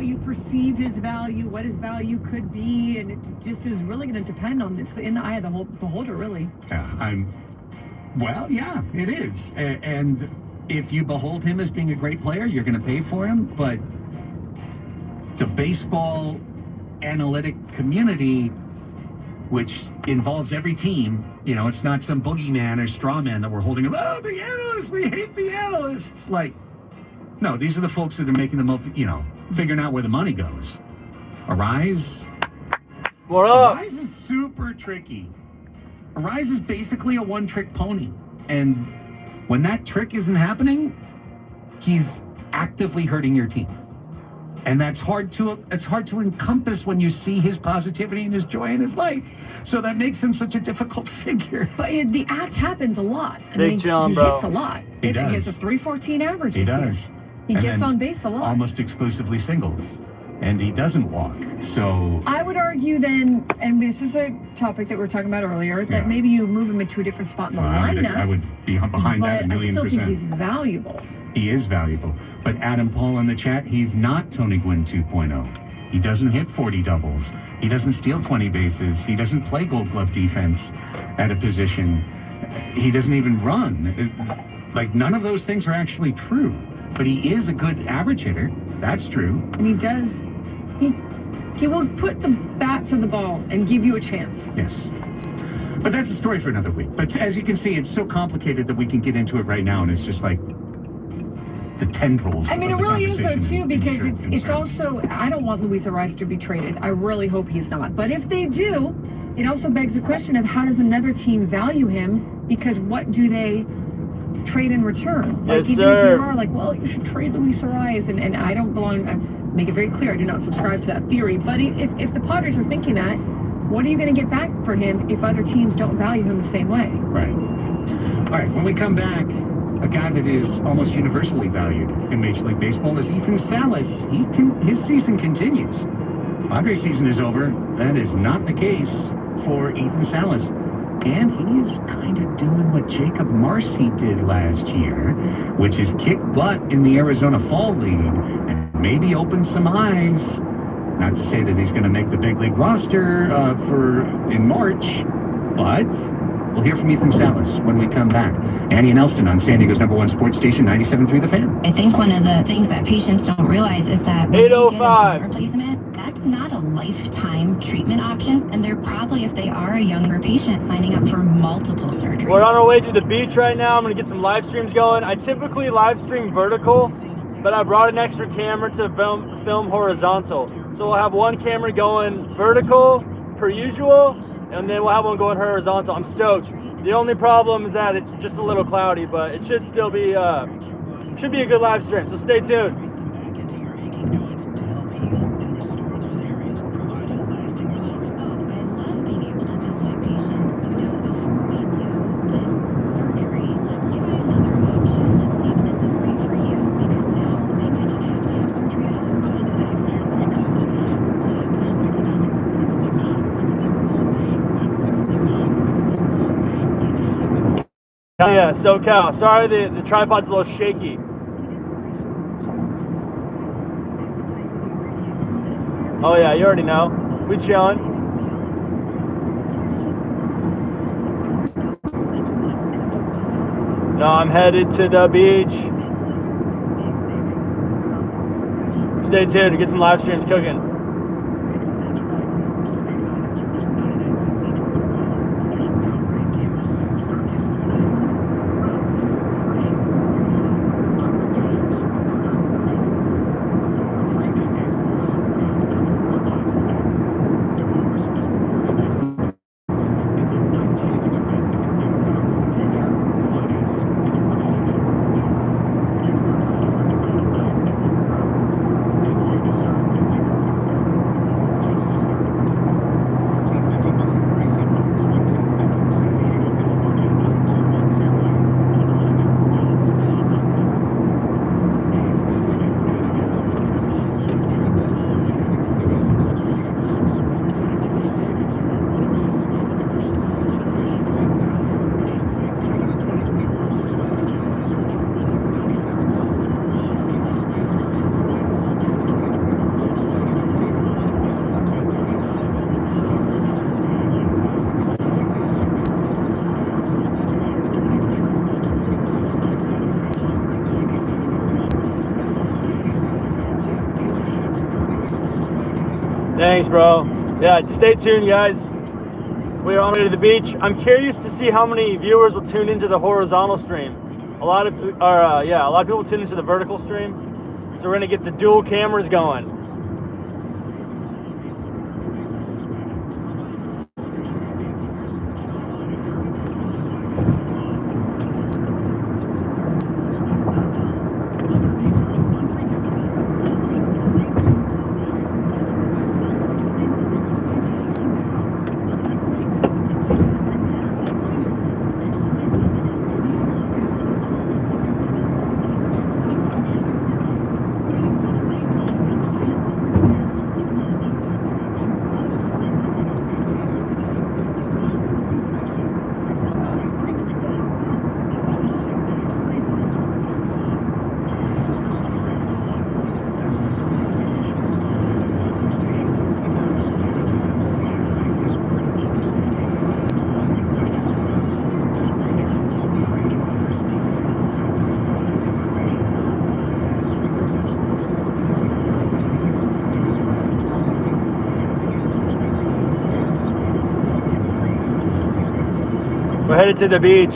you perceive his value, what his value could be, and it just is really going to depend on this in the eye of the beholder, really. Well, yeah, it is. And if you behold him as being a great player, you're going to pay for him. But the baseball analytic community, which involves every team, it's not some boogeyman or straw man that we're holding up. Oh, the analysts, we hate the analysts. Like, no, these are the folks that are making the most, figuring out where the money goes. Arraez. What up? Arraez is super tricky. Arraez is basically a one-trick pony. And when that trick isn't happening, he's actively hurting your team. And it's hard to encompass when you see his positivity and his joy in his life. So that makes him such a difficult figure. But the act happens a lot. Big John, bro. He hits a lot. He does. He has a 314 average. He does. He gets on base a lot. Almost exclusively singles. And he doesn't walk. So I would argue then, and this is a topic that we were talking about earlier, that maybe you move him into a different spot in the lineup. I would be behind that a million percent. I still think he's valuable. He is valuable. But Adam Paul in the chat, he's not Tony Gwynn 2.0. He doesn't hit 40 doubles. He doesn't steal 20 bases. He doesn't play Gold Glove defense at a position. He doesn't even run. None of those things are actually true. But he is a good average hitter. That's true. And he does. He will put the bat to the ball and give you a chance. Yes. But that's a story for another week. But as you can see, it's so complicated that we can get into it right now, and it's just like the tendrils. I mean, it really is though too, because it's also, I don't want Luis Arraez to be traded. I really hope he's not. But if they do, it also begs the question of how does another team value him? Because what do they trade in return? Yes, if you are like, well, you should trade Luis Arraez, and I don't belong. I make it very clear, I do not subscribe to that theory. But if the Padres are thinking that, what are you going to get back for him if other teams don't value him the same way? Right. All right. When we come back, a guy that is almost universally valued in Major League Baseball is Ethan Salas. His season continues. Padres season is over. That is not the case for Ethan Salas. And he's kind of doing what Jacob Marcy did last year, which is kick butt in the Arizona Fall League and maybe open some eyes. Not to say that he's going to make the big league roster in March, but we'll hear from Ethan Salas when we come back. Annie and Elston on San Diego's #1 sports station, 97.3 The Fan. I think one of the things that patients don't realize is that 805 replacement, that's not a lifetime treatment option, and they're probably, if they are a younger patient, signing up for multiple surgeries. We're on our way to the beach right now. I'm going to get some live streams going. I typically live stream vertical, but I brought an extra camera to film horizontal. So we'll have one camera going vertical per usual, and then we'll have one going horizontal. I'm stoked. The only problem is that it's just a little cloudy, but it should still be should be a good live stream. So stay tuned. Oh yeah, SoCal. Sorry, the tripod's a little shaky. Oh yeah, you already know. We chillin'. No, I'm headed to the beach. Stay tuned to get some live streams cooking. Thanks, bro. Yeah, stay tuned, guys. We're on our way to the beach. I'm curious to see how many viewers will tune into the horizontal stream. A lot of people tune into the vertical stream. So we're gonna get the dual cameras going. We're headed to the beach.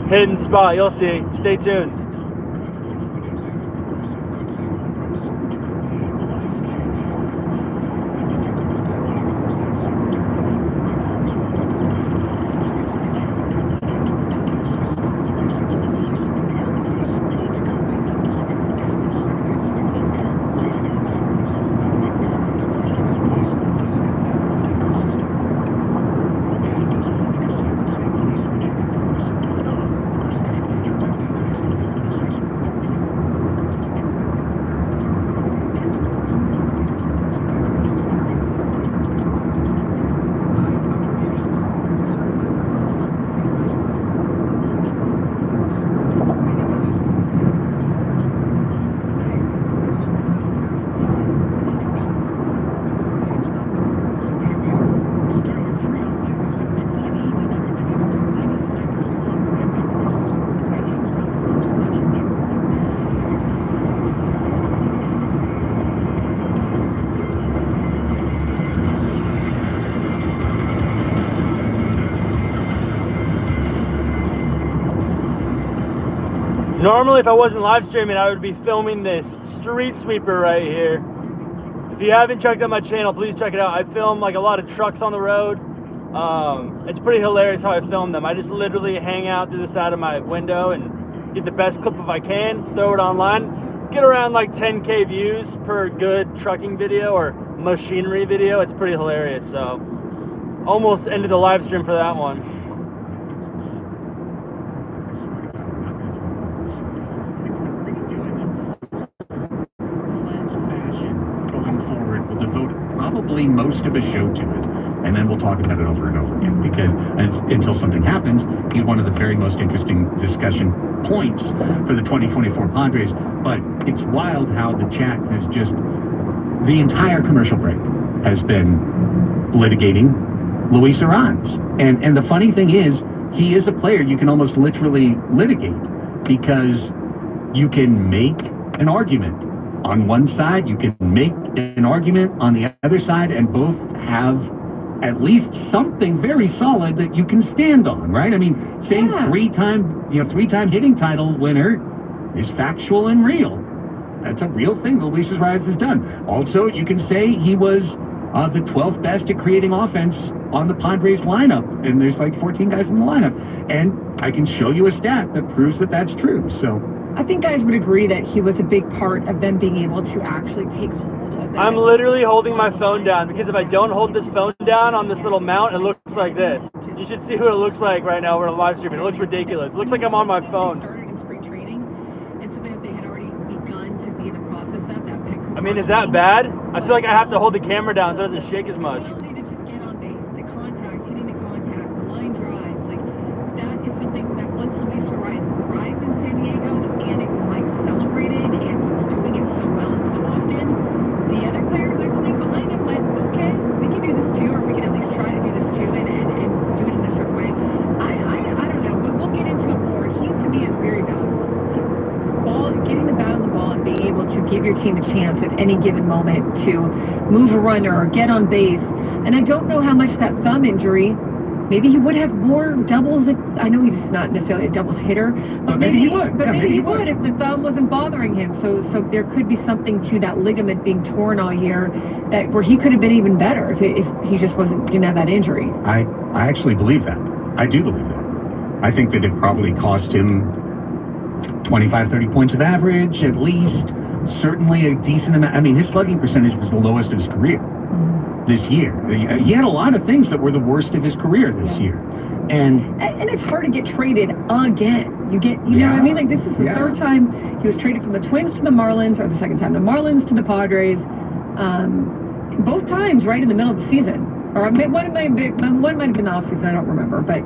Hidden spot, you'll see. Stay tuned. Normally, if I wasn't live streaming, I would be filming this street sweeper right here. If you haven't checked out my channel, please check it out. I film like a lot of trucks on the road. It's pretty hilarious how I film them. I just literally hang out through the side of my window and get the best clip if I can, throw it online, get around like 10K views per good trucking video or machinery video. It's pretty hilarious. So almost ended the live stream for that one. Probably most of a show to it, and then we'll talk about it over and over again, because until something happens, he's one of the very most interesting discussion points for the 2024 Padres. But it's wild how the chat has just, the entire commercial break has been litigating Luis Arraez. And the funny thing is, he is a player you can almost literally litigate, because you can make an argument on one side, you can make an argument on the other side, and both have at least something very solid that you can stand on, right? I mean, saying three-time hitting title winner is factual and real. That's a real thing that Luis Arraez has done. Also, you can say he was the 12th best at creating offense on the Padres lineup, and there's like 14 guys in the lineup, and I can show you a stat that proves that that's true. So I think guys would agree that he was a big part of them being able to actually take hold of it. I'm literally holding my phone down, because if I don't hold this phone down on this little mount, it looks like this. You should see what it looks like right now. We're live streaming. It looks ridiculous. It looks like I'm on my phone. Started in spring training, and so that they had already begun to be in the process of that. I mean, is that bad? I feel like I have to hold the camera down so it doesn't shake as much. The ability to just get on base, the contact, hitting the contact, the line drives, like that is something that once Luis arrived in San Diego and it was like celebrated and he was doing it so well and so often, the other players actually behind him went, okay, we can do this too, or we can at least try to do this too, and do it in a certain way. I don't know, but we'll get into it more. He to me is very valuable. Getting the bat on the ball and being able to give your team a chance at any any given moment to move a runner or get on base. And I don't know how much that thumb injury, maybe he would have more doubles. I know he's not necessarily a doubles hitter, but maybe he would. But maybe he would if the thumb wasn't bothering him. So there could be something to that ligament being torn all year where he could have been even better if he just didn't have that injury. I actually believe that. I do believe that. I think that it probably cost him 25, 30 points of average at least. Certainly a decent amount. I mean, his slugging percentage was the lowest of his career. This year. He had a lot of things that were the worst of his career this year. And it's hard to get traded again. You know what I mean? Like, this is the third time he was traded from the Twins to the Marlins, or the second time, the Marlins to the Padres. Both times right in the middle of the season. Or one might have been the off season, I don't remember. But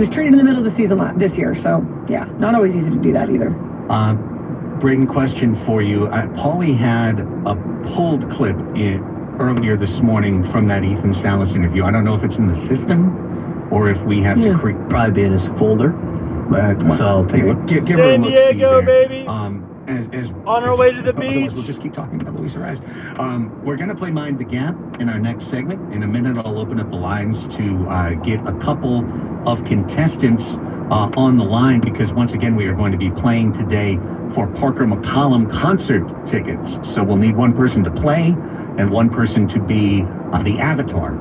he was traded in the middle of the season this year. So, yeah, not always easy to do that either. Braden, question for you. Paulie had a pulled clip earlier this morning from that Ethan Salas interview. I don't know if it's in the system or if we have to probably be in his folder. So I'll take it. Give her a San look. Diego, baby. As on our way to the beach. We'll just keep talking about Luis Arraez. We're going to play Mind the Gap in our next segment. In a minute, I'll open up the lines to get a couple of contestants on the line, because once again, we are going to be playing today for Parker McCollum concert tickets. So we'll need one person to play and one person to be the avatar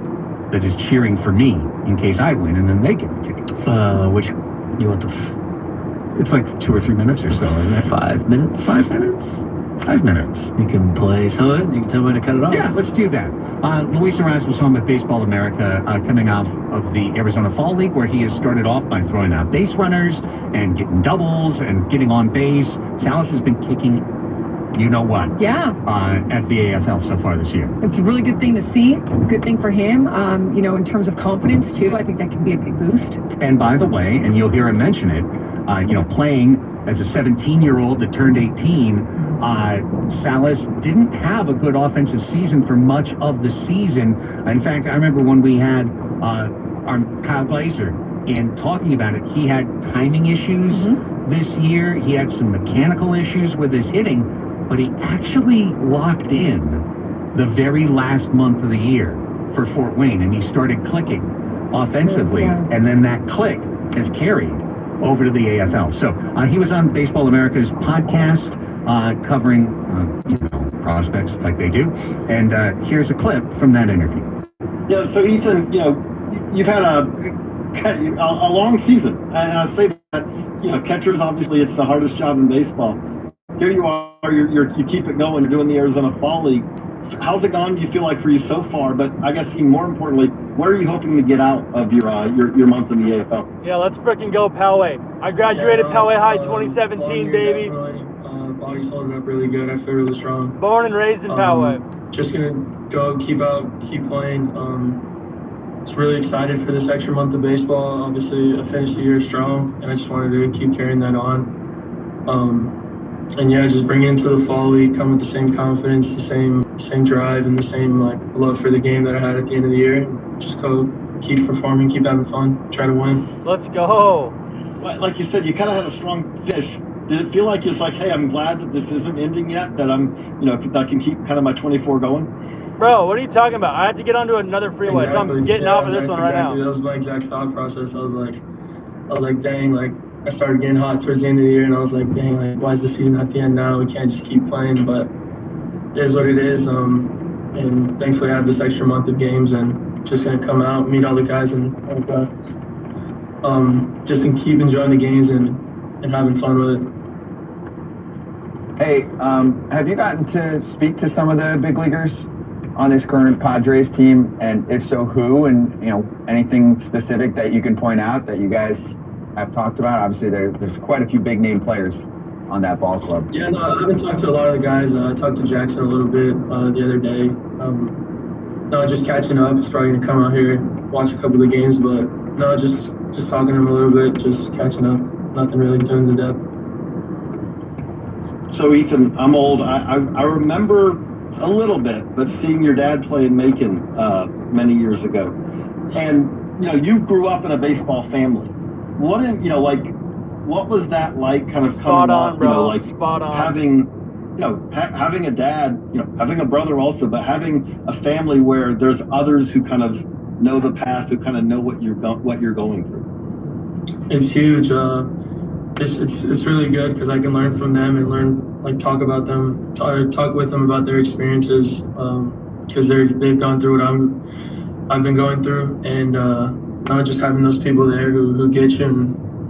that is cheering for me in case I win, and then they get the ticket. Which you want the? It's like 2 or 3 minutes or so, isn't it? 5 minutes. 5 minutes. 5 minutes. You can play some of it. You can tell me to cut it off. Yeah, let's do that. Luis Arraez was home at Baseball America, coming off of the Arizona Fall League, where he has started off by throwing out base runners and getting doubles and getting on base. Salas has been kicking at the AFL so far this year. It's a really good thing to see. Good thing for him. In terms of confidence too, I think that can be a big boost. And by the way, and you'll hear him mention it, playing as a 17-year-old that turned 18, Salas didn't have a good offensive season for much of the season. In fact, I remember when we had our Kyle Glazer and talking about it, he had timing issues this year. He had some mechanical issues with his hitting, but he actually locked in the very last month of the year for Fort Wayne, and he started clicking offensively, and then that click has carried over to the AFL. So he was on Baseball America's podcast covering prospects like they do, and here's a clip from that interview. Yeah, so Ethan, you've had a long season, and I say that catchers, obviously it's the hardest job in baseball. Here you are, you keep it going. You're doing the Arizona Fall League. How's it gone, do you feel like, for you so far? But I guess even more importantly, where are you hoping to get out of your month in the AFL? Yeah, let's frickin' go Poway. I graduated Poway High 2017, baby. Body's holding up really good. I feel really strong. Born and raised in Poway. Just gonna go, keep playing. Just really excited for this extra month of baseball. Obviously, I finished the year strong, and I just wanted to keep carrying that on. And yeah, just bring it into the fall league, come with the same confidence, the same drive, and the same love for the game that I had at the end of the year. Just go, keep performing, keep having fun, try to win. Let's go. Like you said, you kind of had a strong finish. Did it feel like it's like, hey, I'm glad that this isn't ending yet, that I'm, that I can keep kind of my 24 going? Bro, what are you talking about? I have to get onto another freeway, so I'm getting off of this one right now. That was my exact thought process. I was like, dang, I started getting hot towards the end of the year, and I was like, dang, why is the season at the end now? We can't just keep playing, but it is what it is. And thankfully I have this extra month of games, and just gonna come out, meet all the guys, and just keep enjoying the games and having fun with it. Hey, have you gotten to speak to some of the big leaguers on this current Padres team, and if so, who? And anything specific that you can point out that you guys have talked about? Obviously, there's quite a few big name players on that ball club. Yeah, no, I haven't talked to a lot of the guys. I talked to Jackson a little bit the other day. No, just catching up. Just probably gonna come out here, watch a couple of the games, but no, just talking to him a little bit, just catching up. Nothing really too into depth. So Ethan, I'm old. I remember a little bit, but seeing your dad play in Macon many years ago, and you grew up in a baseball family. What was that like? Kind of coming Spot on, up, bro. Spot on. Having having a dad, having a brother also, but having a family where there's others who kind of know the path, who kind of know what you're going through. It's huge. It's really good because I can learn from them and talk with them about their experiences, because they've gone through what I've been going through, and not just having those people there who get you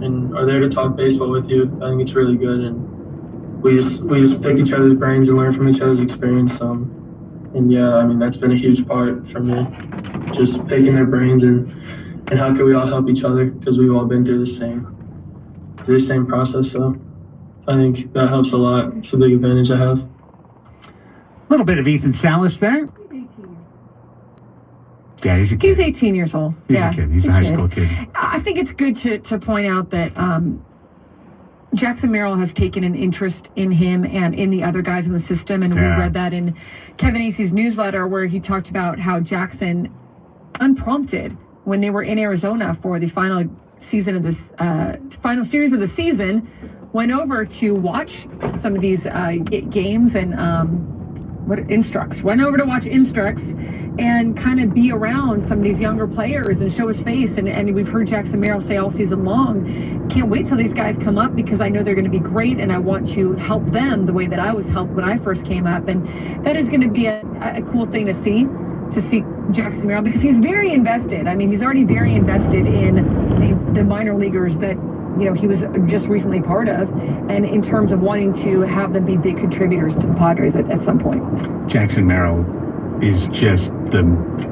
and are there to talk baseball with you. I think it's really good, and we just pick each other's brains and learn from each other's experience. And yeah, I mean, that's been a huge part for me, just picking their brains and how can we all help each other, because we've all been through the same process. So I think that helps a lot. It's a big advantage I have. A little bit of Ethan Salas there. Yeah, he's a kid. He's 18 years old. He's a kid. He's a high school kid. I think it's good to point out that Jackson Merrill has taken an interest in him and in the other guys in the system, and we read that in Kevin Acey's newsletter, where he talked about how Jackson, unprompted, when they were in Arizona for the final series of the season, went over to watch some of these games and went over to watch Instructs and kind of be around some of these younger players and show his face. And we've heard Jackson Merrill say all season long, can't wait till these guys come up because I know they're going to be great and I want to help them the way that I was helped when I first came up. And that is going to be a cool thing to see Jackson Merrill, because he's very invested. I mean, he's already very invested in the minor leaguers that he was just recently part of, and in terms of wanting to have them be big contributors to the Padres at some point. Jackson Merrill is just the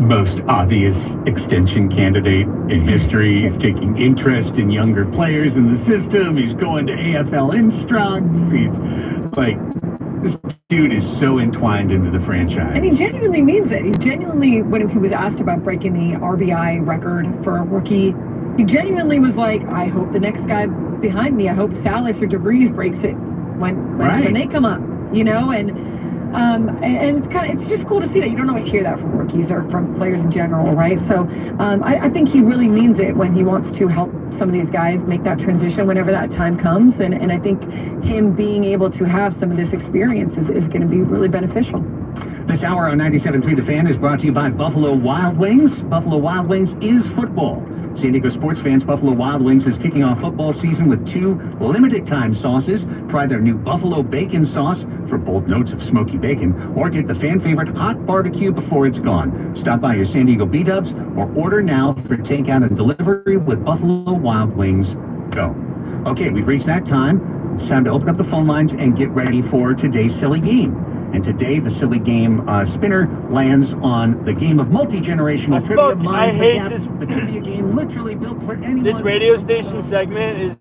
most obvious extension candidate in history. He's taking interest in younger players in the system. He's going to AFL Instructs. He's this dude is so entwined into the franchise. And he genuinely means it. He genuinely, when he was asked about breaking the RBI record for a rookie, he genuinely was like, I hope the next guy behind me, I hope Salas or DeVries breaks it when they come up, and it's just cool to see that. You don't always hear that from rookies or from players in general, right? So I think he really means it when he wants to help some of these guys make that transition whenever that time comes, and I think him being able to have some of this experience is going to be really beneficial. This hour on 97.3 The Fan is brought to you by Buffalo Wild Wings. Buffalo Wild Wings is football. San Diego sports fans, Buffalo Wild Wings is kicking off football season with 2 limited-time sauces. Try their new Buffalo Bacon Sauce for bold notes of smoky bacon, or get the fan-favorite hot barbecue before it's gone. Stop by your San Diego B-Dubs or order now for takeout and delivery with Buffalo Wild Wings. Go. Okay, we've reached that time. It's time to open up the phone lines and get ready for today's silly game. And today, the silly game spinner lands on the game of multi-generational trivia. I hate this. The trivia game literally built for anyone. This radio station segment is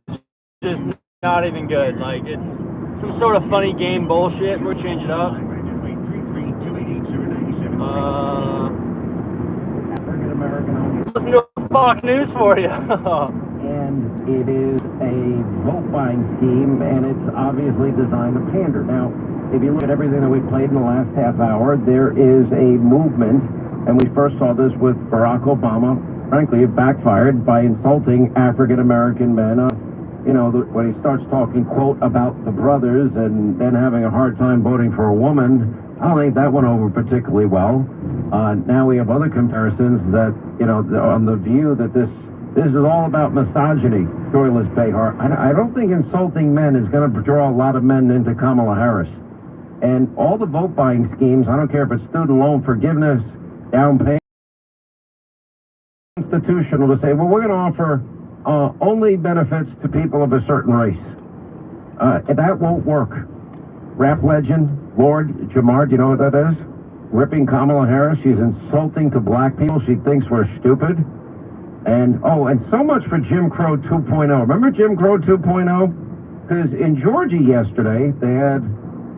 just not even good. It's some sort of funny game bullshit. We'll change it up. Listen to Fox News for you. And it is a vote buying scheme, and it's obviously designed to pander. Now, if you look at everything that we played in the last half hour, there is a movement, and we first saw this with Barack Obama. Frankly, it backfired by insulting African-American men. When he starts talking, quote, about the brothers and then having a hard time voting for a woman, I don't think that went over particularly well. Now we have other comparisons that, on the view that this is all about misogyny. Joyless Behar. I don't think insulting men is going to draw a lot of men into Kamala Harris. And all the vote buying schemes, I don't care if it's student loan forgiveness, down payment, institutional, to say, well, we're going to offer only benefits to people of a certain race. That won't work. Rap legend, Lord Jamar, do you know what that is? Ripping Kamala Harris. She's insulting to black people. She thinks we're stupid. And so much for Jim Crow 2.0. Remember Jim Crow 2.0? Because in Georgia yesterday, they had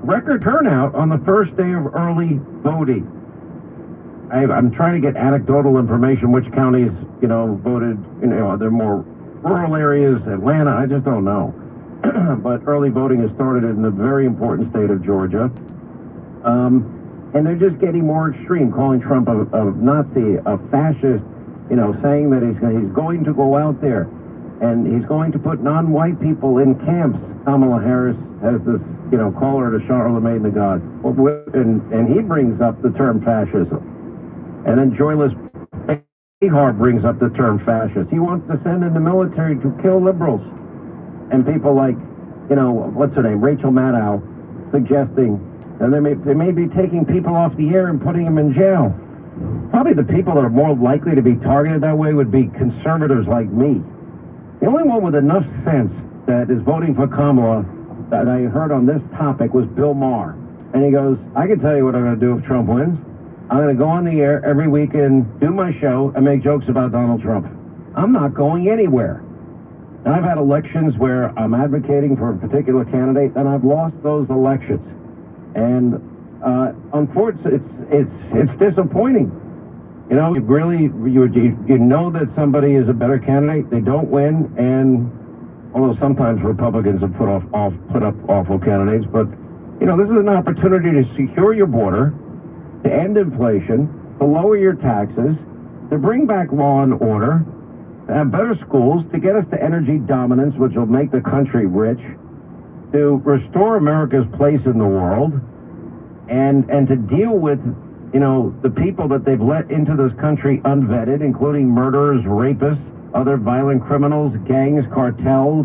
record turnout on the first day of early voting. I'm trying to get anecdotal information, which counties, voted, they're more rural areas, Atlanta, I just don't know. But early voting has started in the very important state of Georgia. And they're just getting more extreme, calling Trump a Nazi, a fascist, saying that he's going to go out there and he's going to put non-white people in camps. Kamala Harris has this caller to Charlemagne the God. And he brings up the term fascism. And then Joyless Behar brings up the term fascist. He wants to send in the military to kill liberals. And people like, what's her name, Rachel Maddow, suggesting that they may be taking people off the air and putting them in jail. Probably the people that are more likely to be targeted that way would be conservatives like me. The only one with enough sense that is voting for Kamala that I heard on this topic was Bill Maher. And he goes, I can tell you what I'm going to do if Trump wins. I'm going to go on the air every week and do my show and make jokes about Donald Trump. I'm not going anywhere. And I've had elections where I'm advocating for a particular candidate and I've lost those elections. And unfortunately, it's disappointing. You know that somebody is a better candidate. They don't win, and although sometimes Republicans have put up awful candidates, but this is an opportunity to secure your border, to end inflation, to lower your taxes, to bring back law and order, to have better schools, to get us to energy dominance, which will make the country rich, to restore America's place in the world, and to deal with, the people that they've let into this country unvetted, including murderers, rapists, other violent criminals, gangs, cartels,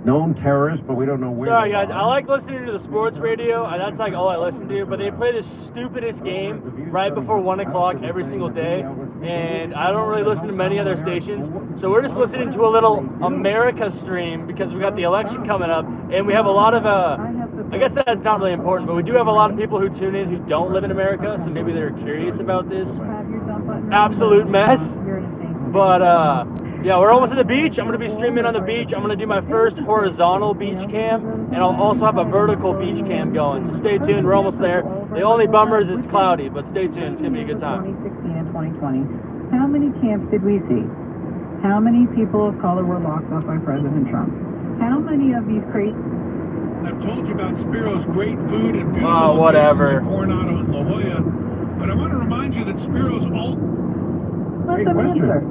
known terrorists, but we don't know where. Sorry, guys, I like listening to the sports radio, and that's like all I listen to, but they play the stupidest game right before 1 o'clock every single day, and I don't really listen to many other stations, so we're just listening to a little America stream because we got the election coming up, and we have a lot of, I guess that's not really important, but we do have a lot of people who tune in who don't live in America, so maybe they're curious about this absolute mess, but, yeah, we're almost at the beach. I'm going to be streaming on the beach. I'm going to do my first horizontal beach cam, and I'll also have a vertical beach cam going. So stay tuned. We're almost there. The only bummer is it's cloudy, but stay tuned. It's going to be a good time. 2016 and 2020. How many camps did we see? How many people of color were locked up by President Trump? How many of these crazy... I've told you about Spiro's great food and beautiful whatever. Coronado and La Jolla, but I want to remind you that Spiro's all... Let them answer.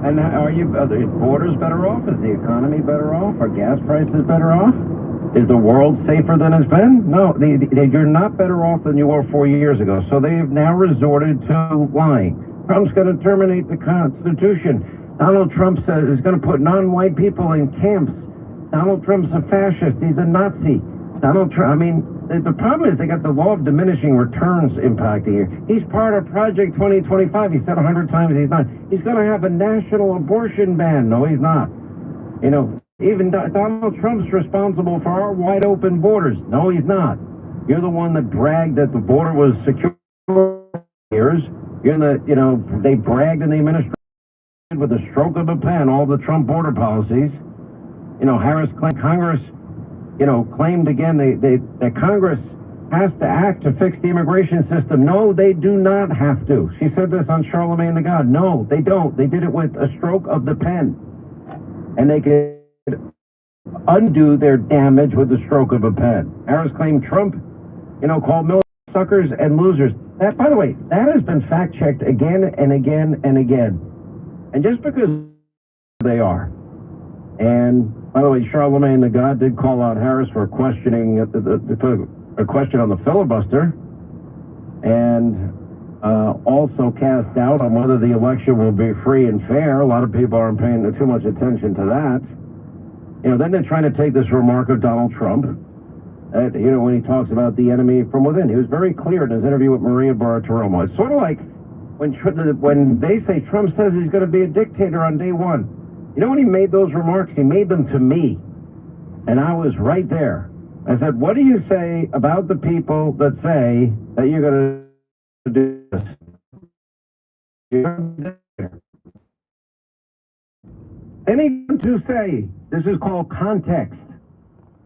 And are the borders better off? Is the economy better off? Are gas prices better off? Is the world safer than it's been? No, you're not better off than you were 4 years ago. So they have now resorted to lying. Trump's going to terminate the Constitution. Donald Trump says he's going to put non-white people in camps. Donald Trump's a fascist. He's a Nazi. Donald Trump, the problem is they got the law of diminishing returns impacting here. He's part of Project 2025. He said 100 times he's not. He's going to have a national abortion ban. No, he's not. Even Donald Trump's responsible for our wide open borders. No, he's not. You're the one that bragged that the border was secure for years. They bragged in the administration with a stroke of a pen all the Trump border policies. Harris claimed Congress claimed again that Congress has to act to fix the immigration system. No, they do not have to. She said this on Charlemagne the God. No, they don't. They did it with a stroke of the pen. And they could undo their damage with the stroke of a pen. Harris claimed Trump, called military suckers and losers. That, by the way, that has been fact-checked again and again and again. And just because they are. And by the way, Charlemagne the God did call out Harris for questioning a question on the filibuster, and also cast doubt on whether the election will be free and fair. A lot of people aren't paying too much attention to that. Then they're trying to take this remark of Donald Trump, when he talks about the enemy from within. He was very clear in his interview with Maria Bartiromo. It's sort of like when they say Trump says he's going to be a dictator on day one. When he made those remarks, he made them to me. And I was right there. I said, what do you say about the people that say that you're going to do this? Any to say, this is called context.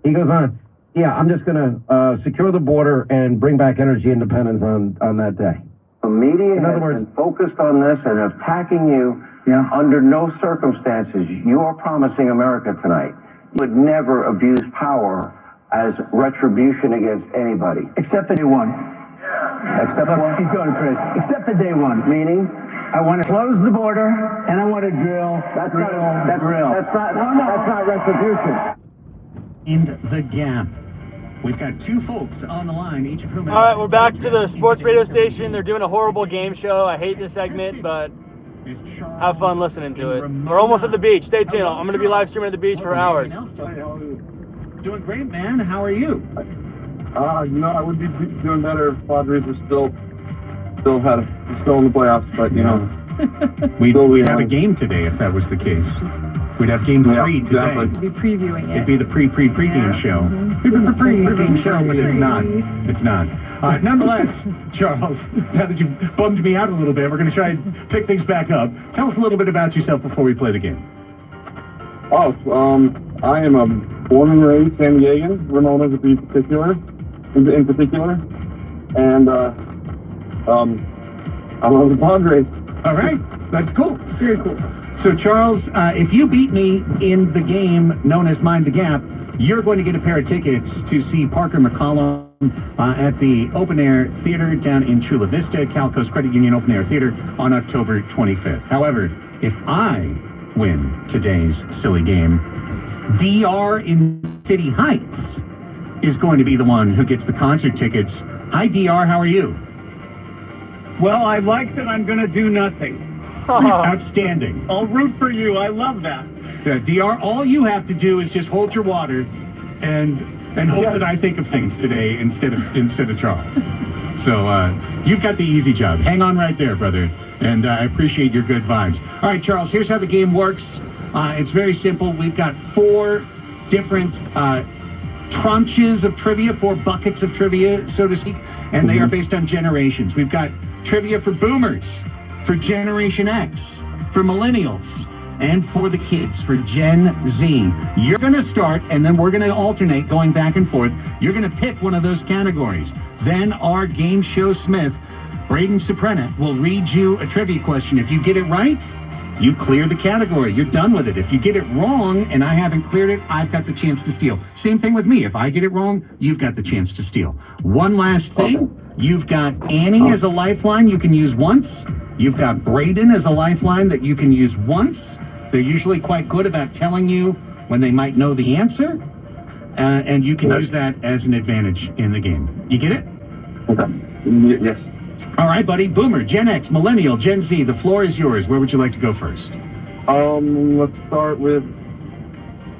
He goes on, yeah, I'm just going to secure the border and bring back energy independence on that day. The media has been focused on this and attacking you. Yeah. Under no circumstances, you are promising America tonight you would never abuse power as retribution against anybody. Except the day one. Yeah. Except what? He's going, Chris. Except the day one. Meaning? I want to close the border, and I want to drill. That's not retribution. In the gap. We've got two folks on the line, each of whom... All right, we're back to the sports radio station. They're doing a horrible game show. I hate this segment, but have fun listening to it. We're almost at the beach. Stay tuned. I'm going to be live streaming at the beach for hours. Doing great, man. How are you? I would be doing better if Padres were still in the playoffs, but We'd have a game today if that was the case. We'd have game 3 today. Exactly. We'd be previewing it. It'd be the pre-game show. It'd be the pre-game show, but it's not. It's not. Nonetheless, Charles, now that you've bummed me out a little bit, we're going to try and pick things back up. Tell us a little bit about yourself before we play the game. I am a born and raised San Diegan, Ramona in particular, and I love the Padres. All right, that's cool. Very cool. So, Charles, if you beat me in the game known as Mind the Gap, you're going to get a pair of tickets to see Parker McCollum at the Open Air Theater down in Chula Vista, Cal Coast Credit Union Open Air Theater on October 25th. However, if I win today's silly game, DR in City Heights is going to be the one who gets the concert tickets. Hi, DR, how are you? Well, I like that I'm going to do nothing. Outstanding. I'll root for you. I love that. DR, all you have to do is just hold your water and hope that I think of things today instead of Charles. So you've got the easy job. Hang on right there, brother. And I appreciate your good vibes. All right, Charles, here's how the game works. It's very simple. We've got 4 different tranches of trivia, 4 buckets of trivia, so to speak, and they are based on generations. We've got trivia for boomers, for Generation X, for millennials, and for the kids, for Gen Z. You're going to start, and then we're going to alternate going back and forth. You're going to pick one of those categories. Then our game show Smith, Braden Soprena, will read you a trivia question. If you get it right, you clear the category. You're done with it. If you get it wrong and I haven't cleared it, I've got the chance to steal. Same thing with me. If I get it wrong, you've got the chance to steal. One last thing. You've got Annie as a lifeline you can use once. You've got Braden as a lifeline that you can use once. They're usually quite good about telling you when they might know the answer. And you can use that as an advantage in the game. You get it? Okay. Yes. All right, buddy. Boomer, Gen X, Millennial, Gen Z, the floor is yours. Where would you like to go first? Let's start with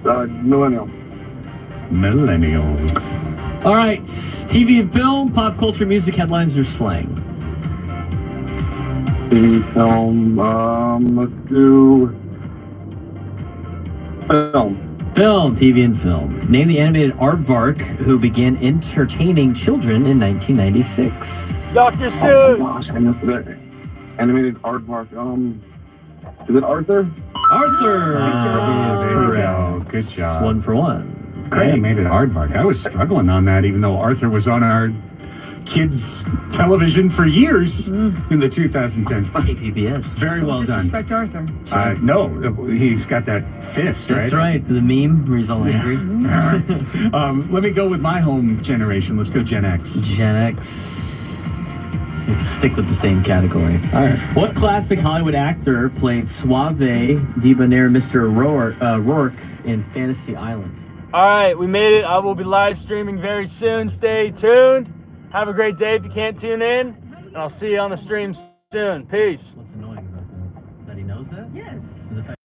Millennial. Millennials. All right. TV and film, pop culture, music, headlines, or slang? TV, film, let's do film. Film, TV and film. Name the animated aardvark who began entertaining children in 1996. Dr. Oh Seuss. my gosh, I missed it. Animated aardvark. Is it Arthur? Arthur! There we go. Good job. 1 for 1. Animated aardvark. I was struggling on that, even though Arthur was on our kids' television for years in the 2010s. KPBS. Very well done. Disrespect Arthur. No, he's got that fist, right? That's right. The meme where he's all angry. All right. Let me go with my home generation. Let's go Gen X. Gen X. Let's stick with the same category. All right. What classic Hollywood actor played suave, debonair Mr. Rourke in Fantasy Island? All right, we made it. I will be live streaming very soon. Stay tuned. Have a great day if you can't tune in. And I'll see you on the stream soon. Peace. What's annoying about that? That he knows that? Yes.